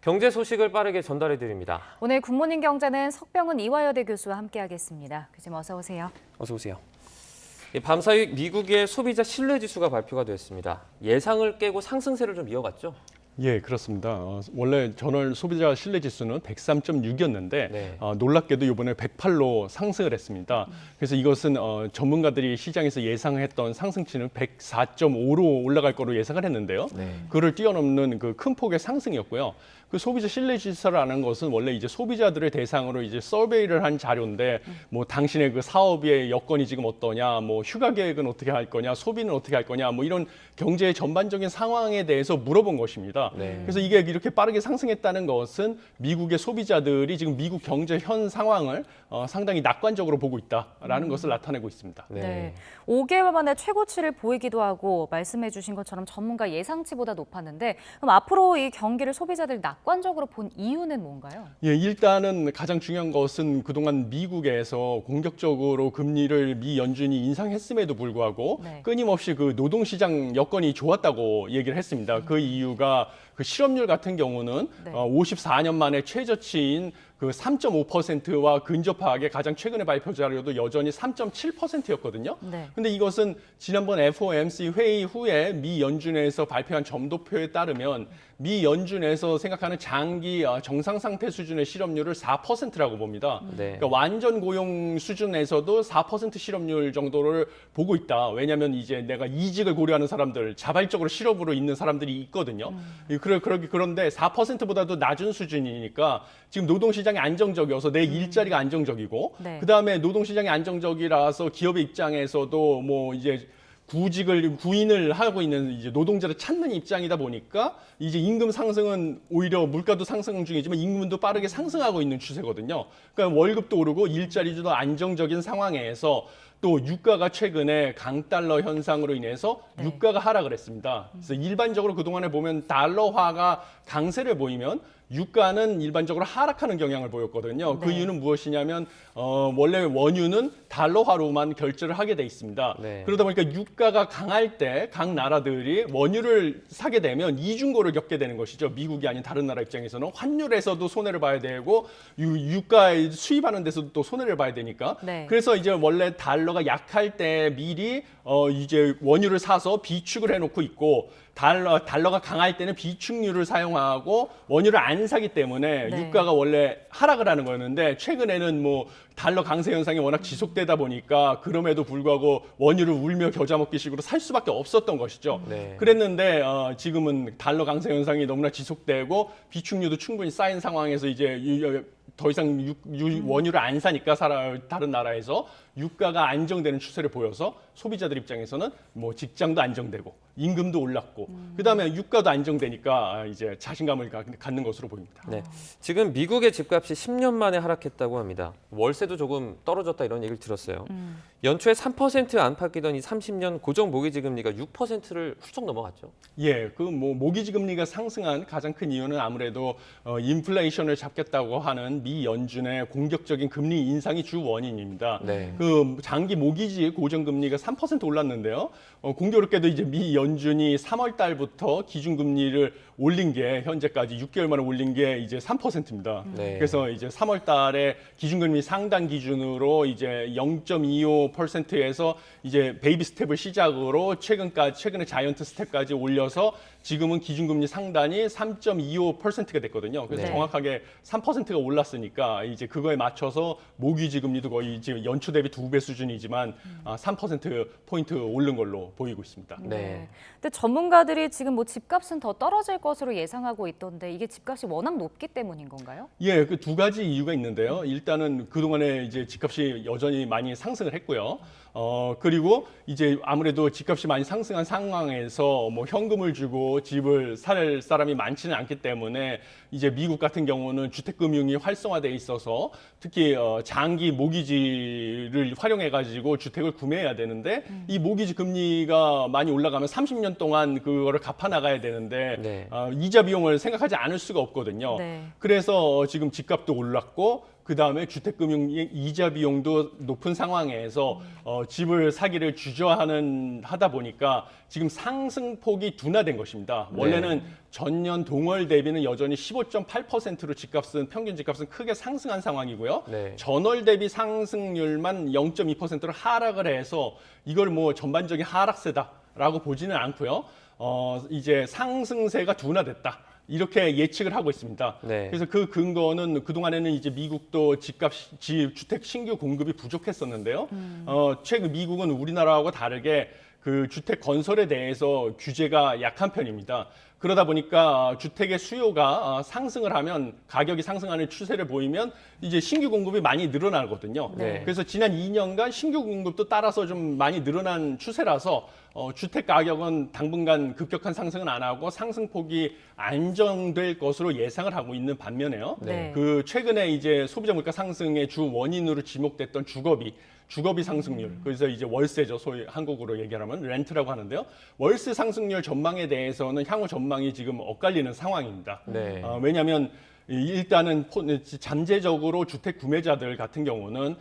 경제 소식을 빠르게 전달해 드립니다. 오늘 굿모닝 경제는 석병훈 이화여대 교수와 함께하겠습니다. 교수님 어서 오세요. 어서 오세요. 밤사이 미국의 소비자 신뢰지수가 발표가 됐습니다. 예상을 깨고 상승세를 좀 이어갔죠? 예, 그렇습니다. 원래 전월 소비자 신뢰 지수는 103.6이었는데 네. 놀랍게도 이번에 108로 상승을 했습니다. 그래서 이것은 전문가들이 시장에서 예상했던 상승치는 104.5로 올라갈 거로 예상을 했는데요. 네. 그를 뛰어넘는 그 큰 폭의 상승이었고요. 그 소비자 신뢰 지수라는 것은 원래 이제 소비자들의 대상으로 이제 서베이를 한 자료인데 뭐 당신의 그 사업의 여건이 지금 어떠냐, 뭐 휴가 계획은 어떻게 할 거냐, 소비는 어떻게 할 거냐, 뭐 이런 경제의 전반적인 상황에 대해서 물어본 것입니다. 네. 그래서 이게 이렇게 빠르게 상승했다는 것은 미국의 소비자들이 지금 미국 경제 현 상황을 상당히 낙관적으로 보고 있다라는 것을 나타내고 있습니다. 네. 5개월 만에 최고치를 보이기도 하고 말씀해 주신 것처럼 전문가 예상치보다 높았는데 그럼 앞으로 이 경기를 소비자들이 낙관적으로 본 이유는 뭔가요? 예, 일단은 가장 중요한 것은 그동안 미국에서 공격적으로 금리를 미 연준이 인상했음에도 불구하고 네. 끊임없이 그 노동시장 여건이 좋았다고 얘기를 했습니다. 그 이유가 그 실업률 같은 경우는 네. 54년 만에 최저치인 그 3.5%와 근접하게 가장 최근의 발표 자료도 여전히 3.7%였거든요. 네. 근데 이것은 지난번 FOMC 회의 후에 미 연준에서 발표한 점도표에 따르면 미 연준에서 생각하는 장기 정상 상태 수준의 실업률을 4%라고 봅니다. 네. 그러니까 완전 고용 수준에서도 4% 실업률 정도를 보고 있다. 왜냐하면 이제 내가 이직을 고려하는 사람들, 자발적으로 실업으로 있는 사람들이 있거든요. 그런데 4%보다도 낮은 수준이니까 지금 노동시장이 안정적이어서 내 일자리가 안정적이고 네. 그다음에 노동시장이 안정적이라서 기업의 입장에서도 뭐 이제 구인을 하고 있는 이제 노동자를 찾는 입장이다 보니까 이제 임금 상승은 오히려 물가도 상승 중이지만 임금도 빠르게 상승하고 있는 추세거든요. 그러니까 월급도 오르고 일자리도 안정적인 상황에서 또 유가가 최근에 강달러 현상으로 인해서 네. 유가가 하락을 했습니다. 그래서 일반적으로 그동안에 보면 달러화가 강세를 보이면 유가는 일반적으로 하락하는 경향을 보였거든요. 그 네. 이유는 무엇이냐면 원래 원유는 달러화로만 결제를 하게 돼 있습니다. 네. 그러다 보니까 유가가 강할 때 각 나라들이 원유를 사게 되면 이중고를 겪게 되는 것이죠. 미국이 아닌 다른 나라 입장에서는 환율에서도 손해를 봐야 되고 유가에 수입하는 데서도 또 손해를 봐야 되니까. 네. 그래서 이제 원래 달러가 약할 때 미리 이제 원유를 사서 비축을 해놓고 있고 달러가 강할 때는 비축유를 사용하고 원유를 안 사기 때문에 네. 유가가 원래 하락을 하는 거였는데 최근에는 뭐 달러 강세 현상이 워낙 지속되다 보니까 그럼에도 불구하고 원유를 울며 겨자 먹기 식으로 살 수밖에 없었던 것이죠. 네. 그랬는데 지금은 달러 강세 현상이 너무나 지속되고 비축유도 충분히 쌓인 상황에서 이제 더 이상 원유를 안 사니까 다른 나라에서 유가가 안정되는 추세를 보여서 소비자들 입장에서는 뭐 직장도 안정되고 임금도 올랐고 그다음에 유가도 안정되니까 이제 자신감을 갖는 것으로 보입니다. 네. 지금 미국의 집값이 10년 만에 하락했다고 합니다. 월세도 조금 떨어졌다 이런 얘기를 들었어요. 연초에 3% 안팎이던 이 30년 고정 모기지 금리가 6%를 훌쩍 넘어갔죠. 예, 그 뭐 모기지 금리가 상승한 가장 큰 이유는 아무래도 인플레이션을 잡겠다고 하는 미 연준의 공격적인 금리 인상이 주 원인입니다. 네. 그 장기 모기지 고정 금리가 3% 올랐는데요. 공교롭게도 이제 미 연준이 3월 달부터 기준 금리를 올린 게 현재까지 6개월 만에 올린 게 이제 3%입니다. 네. 그래서 이제 3월 달에 기준금리 상단 기준으로 이제 0.25%에서 이제 베이비 스텝을 시작으로 최근에 자이언트 스텝까지 올려서 지금은 기준금리 상단이 3.25%가 됐거든요. 그래서 네. 정확하게 3%가 올랐으니까 이제 그거에 맞춰서 모기지 금리도 거의 지금 연초 대비 2배 수준이지만 3%포인트 오른 걸로 보이고 있습니다. 네. 근데 전문가들이 지금 뭐 집값은 더 떨어질 것으로 예상하고 있던데 이게 집값이 워낙 높기 때문인 건가요? 예, 그 두 가지 이유가 있는데요. 일단은 그동안에 이제 집값이 여전히 많이 상승을 했고요. 그리고 이제 아무래도 집값이 많이 상승한 상황에서 뭐 현금을 주고 집을 살 사람이 많지는 않기 때문에 이제 미국 같은 경우는 주택금융이 활성화돼 있어서 특히 장기 모기지를 활용해가지고 주택을 구매해야 되는데 이 모기지 금리가 많이 올라가면 30년 동안 그거를 갚아 나가야 되는데 네. 이자 비용을 생각하지 않을 수가 없거든요. 네. 그래서 지금 집값도 올랐고 그다음에 주택금융 이자 비용도 높은 상황에서 집을 사기를 하다 보니까 지금 상승폭이 둔화된 것입니다. 원래는 전년 동월 대비는 여전히 15.8%로 평균 집값은 크게 상승한 상황이고요. 네. 전월 대비 상승률만 0.2%로 하락을 해서 이걸 뭐 전반적인 하락세다라고 보지는 않고요. 이제 상승세가 둔화됐다. 이렇게 예측을 하고 있습니다. 네. 그래서 그 근거는 그동안에는 이제 미국도 주택 신규 공급이 부족했었는데요. 최근 미국은 우리나라하고 다르게 그 주택 건설에 대해서 규제가 약한 편입니다. 그러다 보니까 주택의 수요가 상승을 하면 가격이 상승하는 추세를 보이면 이제 신규 공급이 많이 늘어나거든요. 네. 그래서 지난 2년간 신규 공급도 따라서 좀 많이 늘어난 추세라서 주택 가격은 당분간 급격한 상승은 안 하고 상승폭이 안정될 것으로 예상을 하고 있는 반면에요. 네. 그 최근에 이제 소비자 물가 상승의 주 원인으로 지목됐던 주거비 상승률, 그래서 이제 월세죠. 소위 한국어로 얘기하면 렌트라고 하는데요. 월세 상승률 전망에 대해서는 향후 전망이 지금 엇갈리는 상황입니다. 네. 왜냐하면 일단은 잠재적으로 주택 구매자들 같은 경우는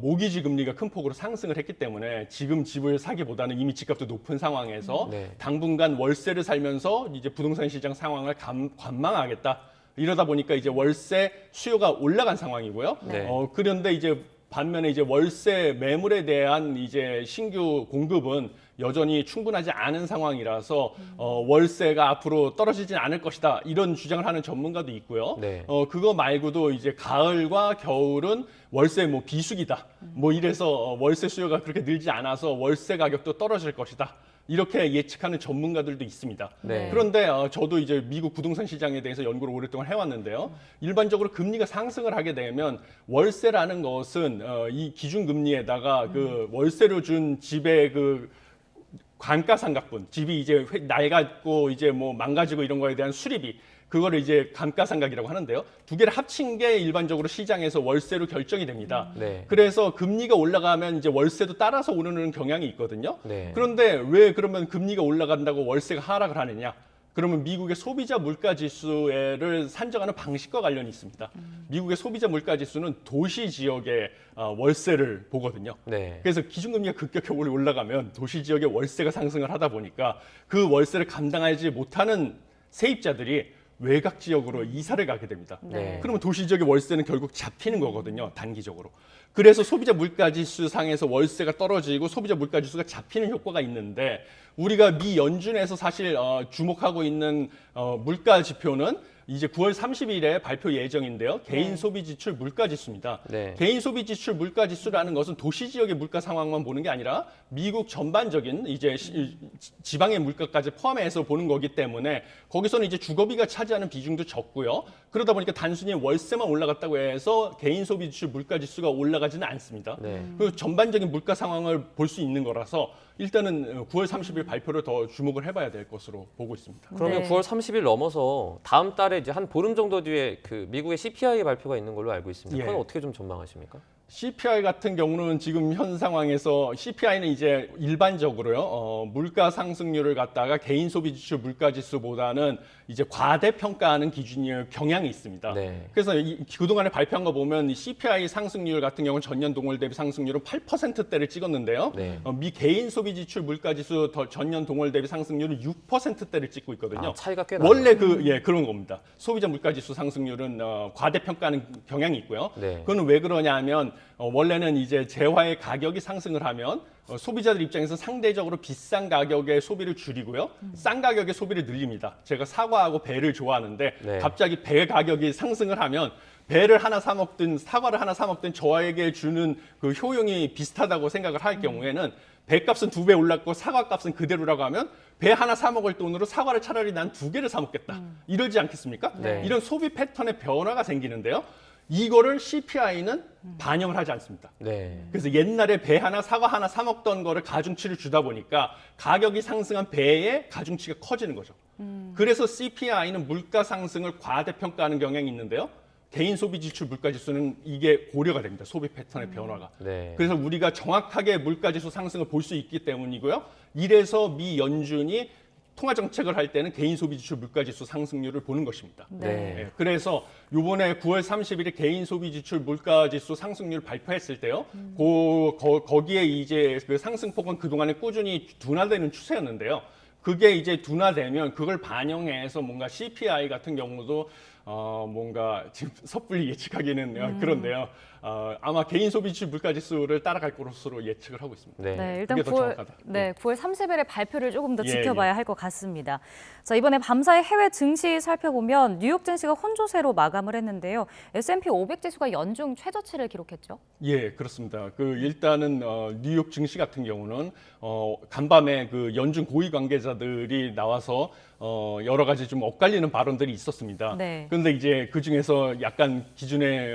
모기지 금리가 큰 폭으로 상승을 했기 때문에 지금 집을 사기보다는 이미 집값도 높은 상황에서 네. 당분간 월세를 살면서 이제 부동산 시장 상황을 관망하겠다. 이러다 보니까 이제 월세 수요가 올라간 상황이고요. 네. 그런데 이제 반면에 이제 월세 매물에 대한 이제 신규 공급은 여전히 충분하지 않은 상황이라서 월세가 앞으로 떨어지진 않을 것이다. 이런 주장을 하는 전문가도 있고요. 네. 그거 말고도 이제 가을과 겨울은 월세 뭐 비수기다. 뭐 이래서 월세 수요가 그렇게 늘지 않아서 월세 가격도 떨어질 것이다. 이렇게 예측하는 전문가들도 있습니다. 네. 그런데 저도 이제 미국 부동산 시장에 대해서 연구를 오랫동안 해왔는데요. 일반적으로 금리가 상승을 하게 되면 월세라는 것은 이 기준금리에다가 그 월세로 준 집의 그 감가상각분, 집이 이제 낡았고 이제 뭐 망가지고 이런 거에 대한 수리비, 그거를 이제 감가상각이라고 하는데요. 두 개를 합친 게 일반적으로 시장에서 월세로 결정이 됩니다. 네. 그래서 금리가 올라가면 이제 월세도 따라서 오르는 경향이 있거든요. 네. 그런데 왜 그러면 금리가 올라간다고 월세가 하락을 하느냐? 그러면 미국의 소비자 물가 지수를 산정하는 방식과 관련이 있습니다. 미국의 소비자 물가 지수는 도시 지역의 월세를 보거든요. 네. 그래서 기준금리가 급격하게 올라가면 도시 지역의 월세가 상승을 하다 보니까 그 월세를 감당하지 못하는 세입자들이 외곽 지역으로 이사를 가게 됩니다. 네. 그러면 도시 지역의 월세는 결국 잡히는 거거든요, 단기적으로. 그래서 소비자 물가지수 상에서 월세가 떨어지고 소비자 물가지수가 잡히는 효과가 있는데 우리가 미 연준에서 사실 주목하고 있는 물가 지표는 이제 9월 30일에 발표 예정인데요. 개인 소비 지출 물가 지수입니다. 네. 개인 소비 지출 물가 지수라는 것은 도시 지역의 물가 상황만 보는 게 아니라 미국 전반적인 이제 지방의 물가까지 포함해서 보는 거기 때문에 거기서는 이제 주거비가 차지하는 비중도 적고요. 그러다 보니까 단순히 월세만 올라갔다고 해서 개인 소비 지출 물가 지수가 올라가지는 않습니다. 네. 그 전반적인 물가 상황을 볼 수 있는 거라서 일단은 9월 30일 발표를 더 주목을 해봐야 될 것으로 보고 있습니다. 그러면 네. 9월 30일 넘어서 다음 달에 이제 한 보름 정도 뒤에 그 미국의 CPI 발표가 있는 걸로 알고 있습니다. 예. 그건 어떻게 좀 전망하십니까? CPI 같은 경우는 지금 현 상황에서 CPI는 이제 일반적으로요, 물가 상승률을 갖다가 개인 소비 지출 물가 지수보다는 이제 과대평가하는 경향이 있습니다. 네. 그래서 그동안에 발표한 거 보면 이 CPI 상승률 같은 경우는 전년 동월 대비 상승률은 8%대를 찍었는데요. 네. 미 개인 소비 지출 물가 지수 전년 동월 대비 상승률은 6%대를 찍고 있거든요. 아, 차이가 꽤 나요. 원래 그런 겁니다. 소비자 물가 지수 상승률은 과대평가하는 경향이 있고요. 네. 그거는 왜 그러냐면 원래는 이제 재화의 가격이 상승을 하면 소비자들 입장에서 상대적으로 비싼 가격의 소비를 줄이고요. 싼 가격의 소비를 늘립니다. 제가 사과하고 배를 좋아하는데 네. 갑자기 배 가격이 상승을 하면 배를 하나 사 먹든 사과를 하나 사 먹든 저에게 주는 그 효용이 비슷하다고 생각을 할 경우에는 배값은 2배 올랐고 사과값은 그대로라고 하면 배 하나 사 먹을 돈으로 사과를 차라리 난 2개를 사 먹겠다. 이러지 않겠습니까? 네. 이런 소비 패턴의 변화가 생기는데요. 이거를 CPI는 반영을 하지 않습니다. 네. 그래서 옛날에 배 하나, 사과 하나 사 먹던 거를 가중치를 주다 보니까 가격이 상승한 배의 가중치가 커지는 거죠. 그래서 CPI는 물가 상승을 과대평가하는 경향이 있는데요. 개인 소비 지출 물가 지수는 이게 고려가 됩니다. 소비 패턴의 변화가. 네. 그래서 우리가 정확하게 물가 지수 상승을 볼 수 있기 때문이고요. 이래서 미 연준이 통화 정책을 할 때는 개인 소비 지출 물가 지수 상승률을 보는 것입니다. 네. 예, 그래서 이번에 9월 30일에 개인 소비 지출 물가 지수 상승률 발표했을 때요. 거기에 이제 그 상승폭은 그동안에 꾸준히 둔화되는 추세였는데요. 그게 이제 둔화되면 그걸 반영해서 뭔가 CPI 같은 경우도 뭔가 지금 섣불리 예측하기는 그런데요. 아마 개인 소비 지출 물가 지수를 따라갈 것으로 예측을 하고 있습니다. 네. 네, 일단 그게 더 9월, 정확하다. 네, 9월 30일에 발표를 조금 더 예, 지켜봐야 할 것 같습니다. 자, 이번에 밤사이 해외 증시 살펴보면 뉴욕 증시가 혼조세로 마감을 했는데요. S&P 500 지수가 연중 최저치를 기록했죠. 예, 그렇습니다. 일단은 뉴욕 증시 같은 경우는 간밤에 그 연준 고위 관계자들이 나와서 여러 가지 좀 엇갈리는 발언들이 있었습니다. 네. 그런데 이제 그 중에서 약간 기존의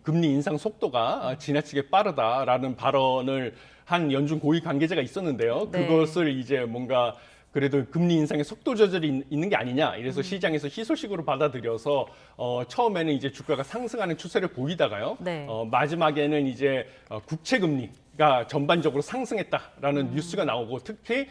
금리 인상 속도가 지나치게 빠르다라는 발언을 한 연준 고위 관계자가 있었는데요. 네. 그것을 이제 뭔가 그래도 금리 인상의 속도 조절이 있는 게 아니냐 이래서 시장에서 희소식으로 받아들여서 처음에는 이제 주가가 상승하는 추세를 보이다가요. 네. 마지막에는 이제 국채 금리가 전반적으로 상승했다라는 뉴스가 나오고 특히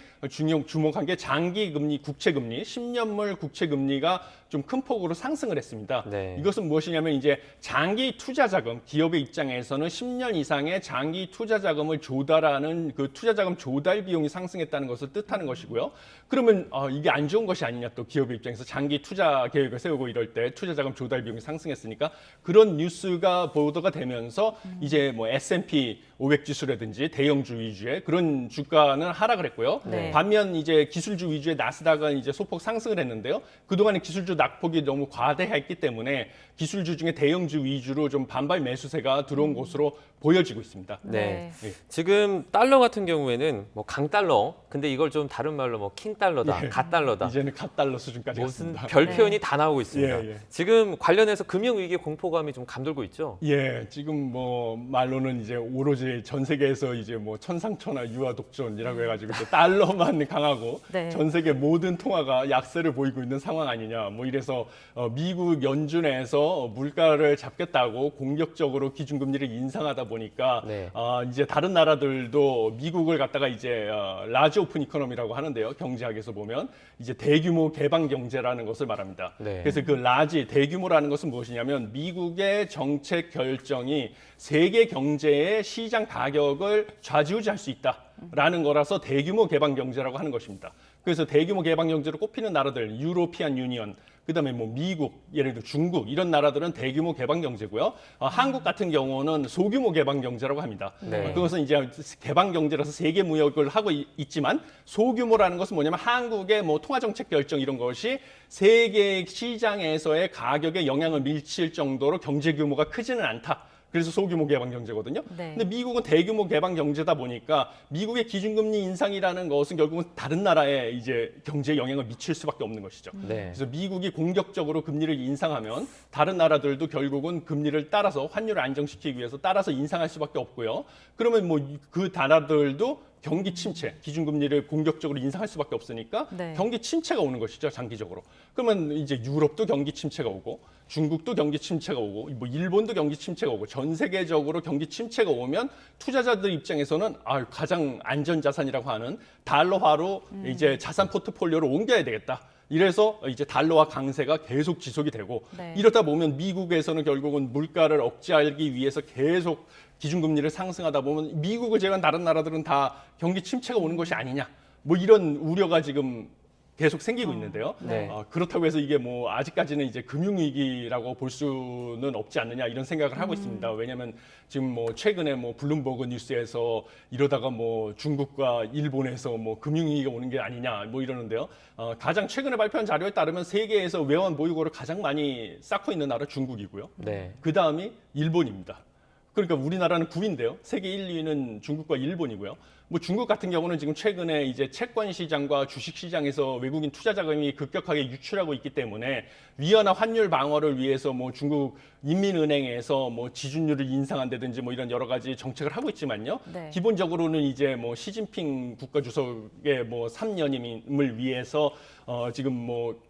주목한 게 장기 금리, 국채 금리, 10년물 국채 금리가 좀 큰 폭으로 상승을 했습니다. 네. 이것은 무엇이냐면 이제 장기 투자 자금, 기업의 입장에서는 10년 이상의 장기 투자 자금을 조달하는 그 투자 자금 조달 비용이 상승했다는 것을 뜻하는 것이고요. 그러면 이게 안 좋은 것이 아니냐 또 기업의 입장에서 장기 투자 계획을 세우고 이럴 때 투자 자금 조달 비용이 상승했으니까 그런 뉴스가 보도가 되면서 이제 뭐 S&P 500 지수라든지 대형주 위주의 그런 주가는 하락을 했고요. 네. 반면 이제 기술주 위주의 나스닥은 이제 소폭 상승을 했는데요. 그동안에 기술주 낙폭이 너무 과대했기 때문에 기술주 중에 대형주 위주로 좀 반발 매수세가 들어온 것으로 보여지고 있습니다. 네. 네. 지금 달러 같은 경우에는 뭐 강달러, 근데 이걸 좀 다른 말로 뭐 킹달러다, 예. 갓달러다. 이제는 갓달러 수준까지 무슨 갔습니다. 별 네. 표현이 다 나오고 있습니다. 예, 예. 지금 관련해서 금융위기 공포감이 좀 감돌고 있죠. 예, 지금 뭐 말로는 이제 오로지 전 세계에서 이제 뭐 천상천하 유아 독존이라고 해가지고 이제 달러만 강하고 네. 전 세계 모든 통화가 약세를 보이고 있는 상황 아니냐. 뭐 이래서 미국 연준에서 물가를 잡겠다고 공격적으로 기준금리를 인상하다 보니까 네. 이제 다른 나라들도 미국을 갖다가 이제 라지 오픈 이코노미라고 하는데요. 경제학에서 보면 이제 대규모 개방 경제라는 것을 말합니다. 네. 그래서 그 라지 대규모라는 것은 무엇이냐면 미국의 정책 결정이 세계 경제의 시장 가격을 좌지우지할 수 있다라는 거라서 대규모 개방 경제라고 하는 것입니다. 그래서 대규모 개방 경제로 꼽히는 나라들 유로피안 유니언 그다음에 뭐 미국, 예를 들어 중국 이런 나라들은 대규모 개방 경제고요. 한국 같은 경우는 소규모 개방 경제라고 합니다. 네. 그것은 이제 개방 경제라서 세계 무역을 하고 있지만 소규모라는 것은 뭐냐면 한국의 뭐 통화 정책 결정 이런 것이 세계 시장에서의 가격에 영향을 미칠 정도로 경제 규모가 크지는 않다. 그래서 소규모 개방 경제거든요. 네. 근데 미국은 대규모 개방 경제다 보니까 미국의 기준금리 인상이라는 것은 결국은 다른 나라에 이제 경제에 영향을 미칠 수밖에 없는 것이죠. 네. 그래서 미국이 공격적으로 금리를 인상하면 다른 나라들도 결국은 금리를 따라서 환율을 안정시키기 위해서 따라서 인상할 수밖에 없고요. 그러면 뭐 그 나라들도 경기 침체, 기준금리를 공격적으로 인상할 수밖에 없으니까 네. 경기 침체가 오는 것이죠, 장기적으로. 그러면 이제 유럽도 경기 침체가 오고 중국도 경기 침체가 오고 뭐 일본도 경기 침체가 오고 전 세계적으로 경기 침체가 오면 투자자들 입장에서는 가장 안전 자산이라고 하는 달러화로 이제 자산 포트폴리오를 옮겨야 되겠다. 이래서 이제 달러화 강세가 계속 지속이 되고 네. 이러다 보면 미국에서는 결국은 물가를 억제하기 위해서 계속 기준금리를 상승하다 보면 미국을 제외한 다른 나라들은 다 경기 침체가 오는 것이 아니냐. 뭐 이런 우려가 지금 계속 생기고 있는데요. 네. 그렇다고 해서 이게 뭐 아직까지는 이제 금융위기라고 볼 수는 없지 않느냐 이런 생각을 하고 있습니다. 왜냐하면 지금 뭐 최근에 뭐 블룸버그 뉴스에서 이러다가 뭐 중국과 일본에서 뭐 금융위기가 오는 게 아니냐 뭐 이러는데요. 가장 최근에 발표한 자료에 따르면 세계에서 외환 보유고를 가장 많이 쌓고 있는 나라 중국이고요. 네. 그 다음이 일본입니다. 그러니까 우리나라는 9위인데요. 세계 1, 2위는 중국과 일본이고요. 뭐 중국 같은 경우는 지금 최근에 이제 채권 시장과 주식 시장에서 외국인 투자 자금이 급격하게 유출하고 있기 때문에 위안화 환율 방어를 위해서 뭐 중국 인민은행에서 뭐 지준율을 인상한다든지 뭐 이런 여러 가지 정책을 하고 있지만요. 네. 기본적으로는 이제 뭐 시진핑 국가주석의 뭐 3년임을 위해서 지금 뭐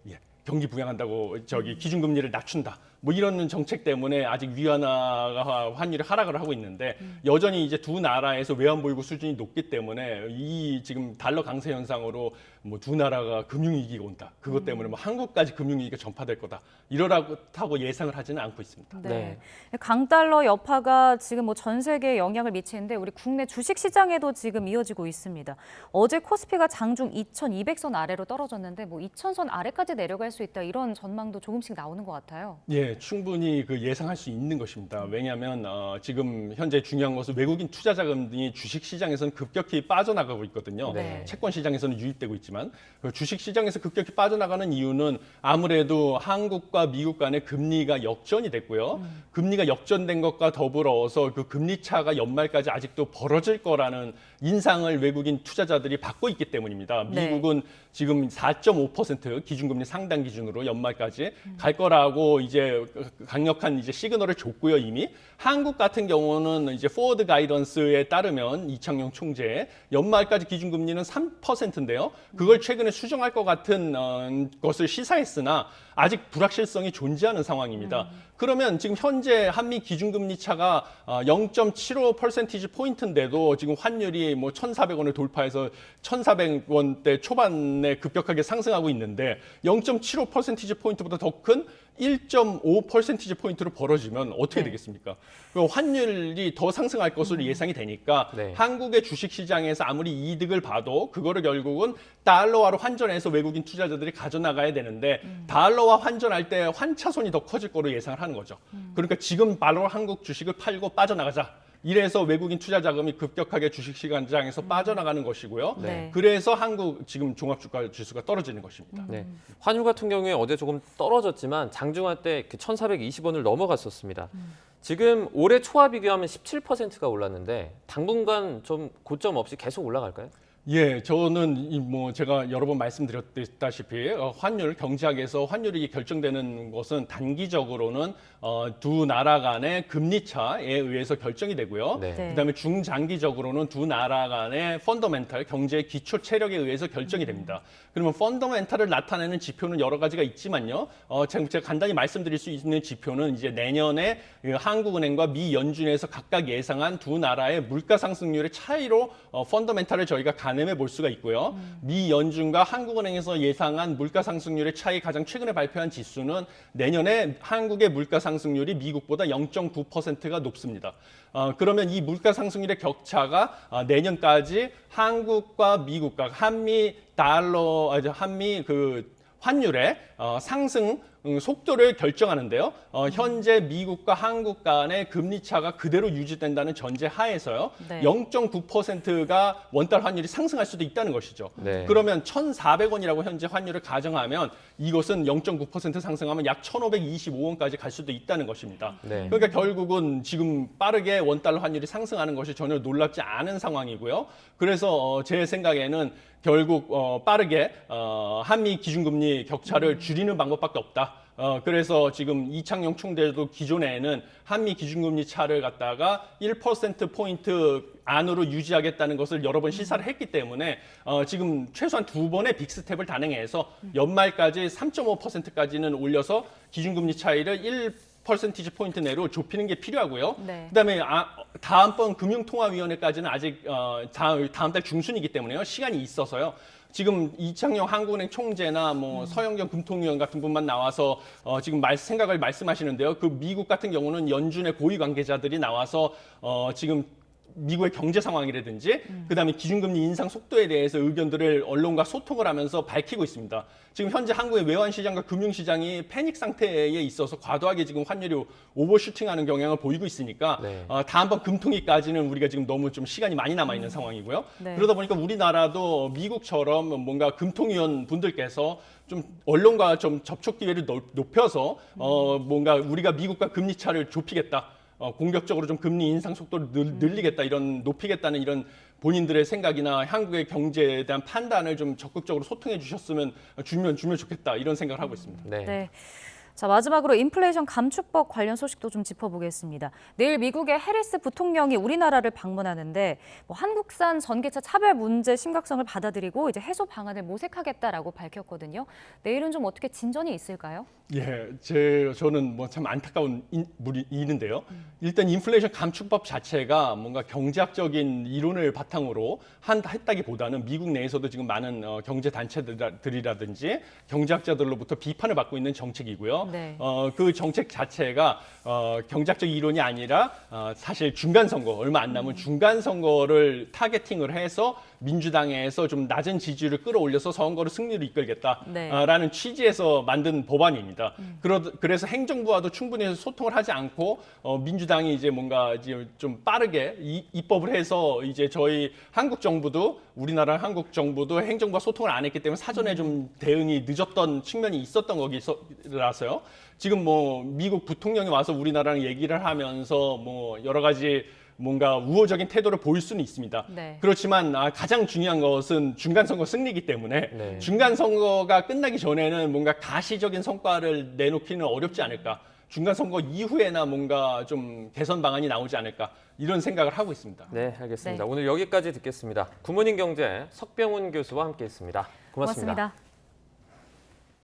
경기 부양한다고 기준금리를 낮춘다. 뭐 이런 정책 때문에 아직 위안화 환율이 하락을 하고 있는데 여전히 이제 두 나라에서 외환 보유고 수준이 높기 때문에 이 지금 달러 강세 현상으로 뭐 두 나라가 금융위기가 온다. 그것 때문에 뭐 한국까지 금융위기가 전파될 거다. 이러라고 예상을 하지는 않고 있습니다. 네. 강달러 여파가 지금 뭐 전 세계에 영향을 미치는데 우리 국내 주식 시장에도 지금 이어지고 있습니다. 어제 코스피가 장중 2,200선 아래로 떨어졌는데 뭐 2,000선 아래까지 내려갈 수 있다 이런 전망도 조금씩 나오는 것 같아요. 예, 충분히 그 예상할 수 있는 것입니다. 왜냐하면 지금 현재 중요한 것은 외국인 투자 자금이 주식 시장에서는 급격히 빠져나가고 있거든요. 네. 채권 시장에서는 유입되고 있지만 그 주식 시장에서 급격히 빠져나가는 이유는 아무래도 한국과 미국 간의 금리가 역전이 됐고요. 금리가 역전된 것과 더불어서 그 금리 차가 연말까지 아직도 벌어질 거라는 인상을 외국인 투자자들이 받고 있기 때문입니다. 네. 미국은 지금 4.5% 기준금리 상당 기준으로 연말까지 갈 거라고 이제 강력한 이제 시그널을 줬고요, 이미. 한국 같은 경우는 이제 포워드 가이던스에 따르면 이창용 총재 연말까지 기준금리는 3%인데요. 그걸 최근에 수정할 것 같은 것을 시사했으나 아직 불확실성이 존재하는 상황입니다. 그러면 지금 현재 한미 기준금리 차가 0.75% 포인트인데도 지금 환율이 뭐 1,400원을 돌파해서 1,400원대 초반에 급격하게 상승하고 있는데 0.75% 포인트보다 더 큰 1.5% 포인트로 벌어지면 어떻게 되겠습니까? 그 환율이 더 상승할 것으로 예상이 되니까 네. 한국의 주식 시장에서 아무리 이득을 봐도 그거를 결국은 달러화로 환전해서 외국인 투자자들이 가져나가야 되는데 달러화 환전할 때 환차손이 더 커질 거로 예상을 하는 거죠. 그러니까 지금 바로 한국 주식을 팔고 빠져나가자. 이래서 외국인 투자 자금이 급격하게 주식 시장에서 빠져나가는 것이고요. 네. 그래서 한국 지금 종합주가 지수가 떨어지는 것입니다. 네. 환율 같은 경우에 어제 조금 떨어졌지만 장중한 때 그 1,420원을 넘어갔었습니다. 지금 올해 초와 비교하면 17%가 올랐는데 당분간 좀 고점 없이 계속 올라갈까요? 예, 저는 뭐 제가 여러 번 말씀드렸다시피 환율 경제학에서 환율이 결정되는 것은 단기적으로는 두 나라 간의 금리 차에 의해서 결정이 되고요. 네. 네. 그다음에 중장기적으로는 두 나라 간의 펀더멘탈 경제의 기초 체력에 의해서 결정이 됩니다. 그러면 펀더멘탈을 나타내는 지표는 여러 가지가 있지만요. 제가 간단히 말씀드릴 수 있는 지표는 이제 내년에 한국은행과 미 연준에서 각각 예상한 두 나라의 물가 상승률의 차이로 펀더멘탈을 저희가 가늠해 볼 수가 있고요. 미 연준과 한국은행에서 예상한 물가 상승률의 차이 가장 최근에 발표한 지수는 내년에 한국의 물가 상승률이 미국보다 0.9%가 높습니다. 그러면 이 물가 상승률의 격차가 내년까지 한국과 미국과 한미 환율의 상승 속도를 결정하는데요. 현재 미국과 한국 간의 금리 차가 그대로 유지된다는 전제 하에서요. 네. 0.9%가 원달 환율이 상승할 수도 있다는 것이죠. 네. 그러면 1,400원이라고 현재 환율을 가정하면 이것은 0.9% 상승하면 약 1,525원까지 갈 수도 있다는 것입니다. 네. 그러니까 결국은 지금 빠르게 원달러 환율이 상승하는 것이 전혀 놀랍지 않은 상황이고요. 그래서 제 생각에는 결국 빠르게 한미 기준금리 격차를 줄이는 방법밖에 없다. 그래서 지금 이창용 총재도 기존에는 한미 기준금리 차를 갖다가 1%포인트 안으로 유지하겠다는 것을 여러 번 시사를 했기 때문에 지금 최소한 두 번의 빅스텝을 단행해서 연말까지 3.5%까지는 올려서 기준금리 차이를 1% 포인트 내로 좁히는 게 필요하고요. 네. 그다음에 다음번 금융통화위원회까지는 아직 다음 달 중순이기 때문에요. 시간이 있어서요. 지금 이창용 한국은행 총재나 뭐 서영경 금통위원 같은 분만 나와서 지금 생각을 말씀하시는데요. 그 미국 같은 경우는 연준의 고위 관계자들이 나와서 지금 미국의 경제 상황이라든지 그다음에 기준금리 인상 속도에 대해서 의견들을 언론과 소통을 하면서 밝히고 있습니다. 지금 현재 한국의 외환시장과 금융시장이 패닉 상태에 있어서 과도하게 지금 환율이 오버슈팅하는 경향을 보이고 있으니까 네. 다음번 금통위까지는 우리가 지금 너무 좀 시간이 많이 남아 있는 상황이고요. 네. 그러다 보니까 우리나라도 미국처럼 뭔가 금통위원 분들께서 좀 언론과 좀 접촉 기회를 높여서 뭔가 우리가 미국과 금리 차를 좁히겠다. 공격적으로 좀 금리 인상 속도를 늘리겠다, 높이겠다는 이런 본인들의 생각이나 한국의 경제에 대한 판단을 좀 적극적으로 소통해 주면 좋겠다, 이런 생각을 하고 있습니다. 네. 네. 자, 마지막으로 인플레이션 감축법 관련 소식도 좀 짚어보겠습니다. 내일 미국의 해리스 부통령이 우리나라를 방문하는데 한국산 전기차 차별 문제 심각성을 받아들이고 이제 해소 방안을 모색하겠다라고 밝혔거든요. 내일은 좀 어떻게 진전이 있을까요? 예, 저는 뭐 참 안타까운 일인데요. 일단 인플레이션 감축법 자체가 뭔가 경제학적인 이론을 바탕으로 했다기보다는 미국 내에서도 지금 많은 경제 단체들이라든지 경제학자들로부터 비판을 받고 있는 정책이고요. 네. 그 정책 자체가 경제학적 이론이 아니라 사실 중간 선거 얼마 안 남은 중간 선거를 타겟팅을 해서 민주당에서 좀 낮은 지지율을 끌어올려서 선거를 승리로 이끌겠다라는 네. 취지에서 만든 법안입니다. 그래서 행정부와도 충분히 소통을 하지 않고 민주당이 이제 뭔가 이제 좀 빠르게 입법을 해서 이제 저희 한국 정부도 우리나라 한국 정부도 행정부와 소통을 안 했기 때문에 사전에 좀 대응이 늦었던 측면이 있었던 거기라서요. 지금 뭐 미국 부통령이 와서 우리나라랑 얘기를 하면서 뭐 여러 가지 뭔가 우호적인 태도를 보일 수는 있습니다. 네. 그렇지만 가장 중요한 것은 중간선거 승리이기 때문에 네. 중간선거가 끝나기 전에는 뭔가 가시적인 성과를 내놓기는 어렵지 않을까. 중간선거 이후에나 뭔가 좀 개선 방안이 나오지 않을까. 이런 생각을 하고 있습니다. 네, 알겠습니다. 네. 오늘 여기까지 듣겠습니다. 굿모닝 경제 석병훈 교수와 함께했습니다. 고맙습니다. 고맙습니다.